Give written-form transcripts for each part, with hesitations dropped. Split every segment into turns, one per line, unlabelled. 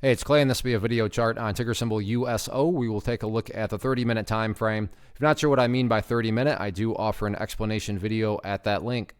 Hey, it's Clay, and this will be a video chart on ticker symbol USO. We will take a look at the 30-minute time frame. If you're not sure what I mean by 30-minute, I do offer an explanation video at that link.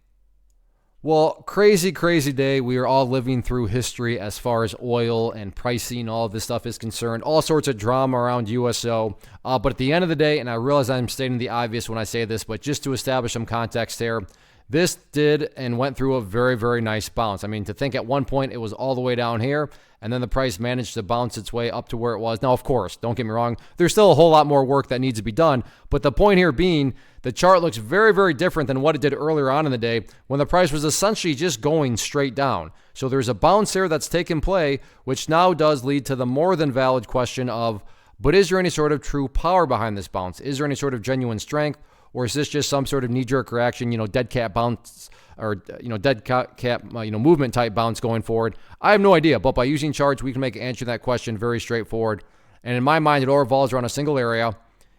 Well, crazy day. We are all living through history as far as oil and pricing, all of this stuff is concerned. All sorts of drama around USO. But at the end of the day, and I realize I'm stating the obvious when I say this, but just to establish some context here, this did and went through a very nice bounce. I mean, to think at one point it was all the way down here, and then the price managed to bounce its way up to where it was. Now, of course, don't get me wrong, there's still a whole lot more work that needs to be done, but the point here being, the chart looks very different than what it did earlier on in the day when the price was essentially just going straight down. So there's a bounce here that's taken play, which now does lead to the more than valid question of, but is there any sort of true power behind this bounce? Is there any sort of genuine strength? Or is this just some sort of knee-jerk reaction, dead cat bounce or, dead cat movement type bounce going forward? I have no idea, but by using charts, we can make answering that question very straightforward. And in my mind, it all revolves around a single area,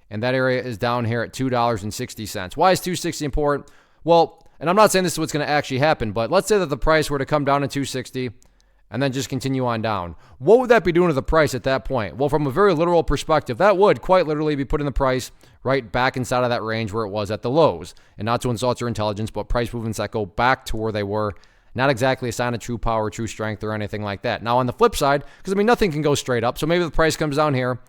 and that area is down here at $2.60. Why is $2.60 important? Well, and I'm not saying this is what's going to actually happen, but let's say that the price were to come down to $2.60 and then just continue on down. What would that be doing to the price at that point? Well, from a very literal perspective, that would quite literally be putting the price right back inside of that range where it was at the lows. And not to insult your intelligence, but price movements that go back to where they were, not exactly a sign of true power, true strength, or anything like that. Now, on the flip side, because nothing can go straight up, so maybe the price comes down here,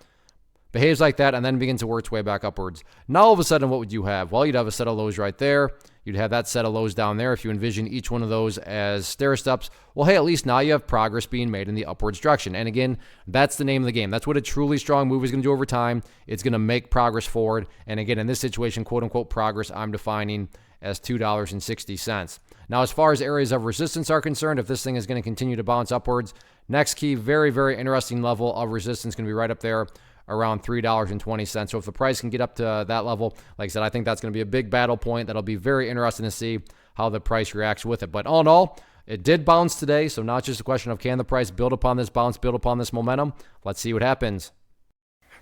behaves like that, and then begins to work its way back upwards. Now, all of a sudden, what would you have? Well, you'd have a set of lows right there. You'd have that set of lows down there if you envision each one of those as stair steps. Well, hey, at least now you have progress being made in the upwards direction. And again, that's the name of the game. That's what a truly strong move is going to do over time. It's going to make progress forward. And again, in this situation, quote unquote progress, I'm defining as $2.60. Now, as far as areas of resistance are concerned, if this thing is going to continue to bounce upwards, next key, very interesting level of resistance going to be right up there around $3.20. So if the price can get up to that level, like I said, I think that's going to be a big battle point. That'll be very interesting to see how the price reacts with it. But all in all, it did bounce today. So not just a question of can the price build upon this bounce, build upon this momentum. Let's see what happens.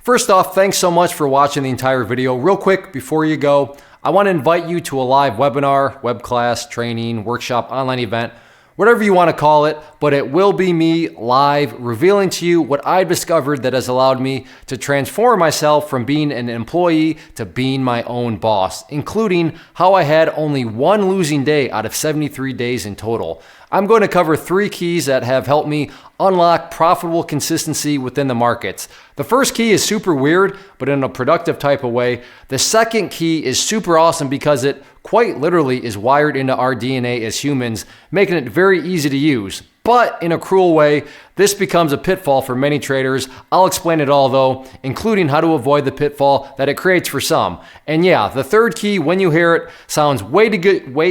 First off, thanks so much for watching the entire video. Real quick, before you go, I want to invite you to a live webinar, web class, training, workshop, online event, whatever you want to call it, but it will be me live revealing to you what I've discovered that has allowed me to transform myself from being an employee to being my own boss, including how I had only one losing day out of 73 days in total. I'm going to cover 3 keys that have helped me unlock profitable consistency within the markets. The first key is super weird, but in a productive type of way. The second key is super awesome because it quite literally is wired into our DNA as humans, making it very easy to use. But in a cruel way, this becomes a pitfall for many traders. I'll explain it all though, including how to avoid the pitfall that it creates for some. And yeah, the third key, when you hear it, sounds way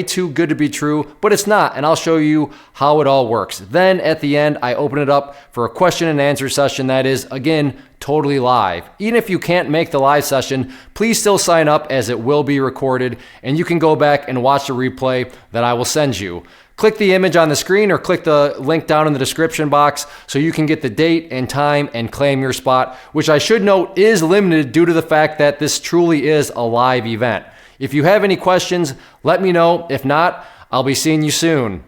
too good to be true, but it's not, and I'll show you how it all works. Then at the end, I open it up for a question and answer session that is, again, totally live. Even if you can't make the live session, please still sign up as it will be recorded, and you can go back and watch the replay that I will send you. Click the image on the screen or click the link down in the description box so you can get the date and time and claim your spot, which I should note is limited due to the fact that this truly is a live event. If you have any questions, let me know. If not, I'll be seeing you soon.